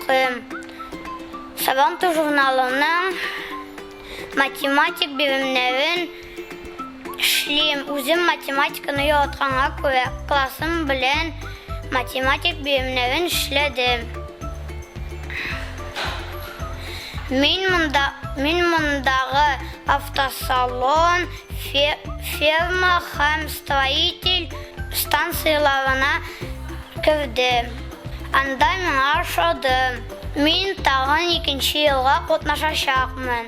укыйм. Сабантуй журналының математик биремнәрен эшлим. Үзем математиканы яратканга күрә классым белән математик биремнәрен эшләдем. Мин мондагы автосалон, ферма һәм строитель станцияларына кердем. Анда миңа ошады. Мин тагын 2нче елга катнашачакмын.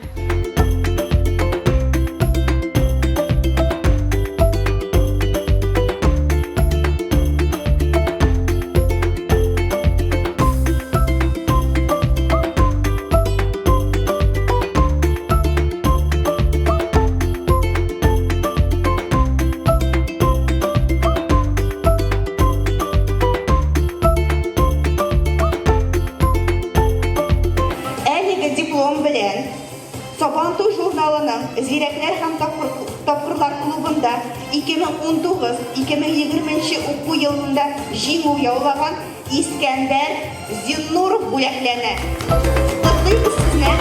Диплом белән Сабантуй журналының Зирәкләр һәм тапкырлар клубында 2019-2020 уку елында җиңү яулаган Искәндәр Зиннуров бүләкләнә. Котлыйбыз сезне.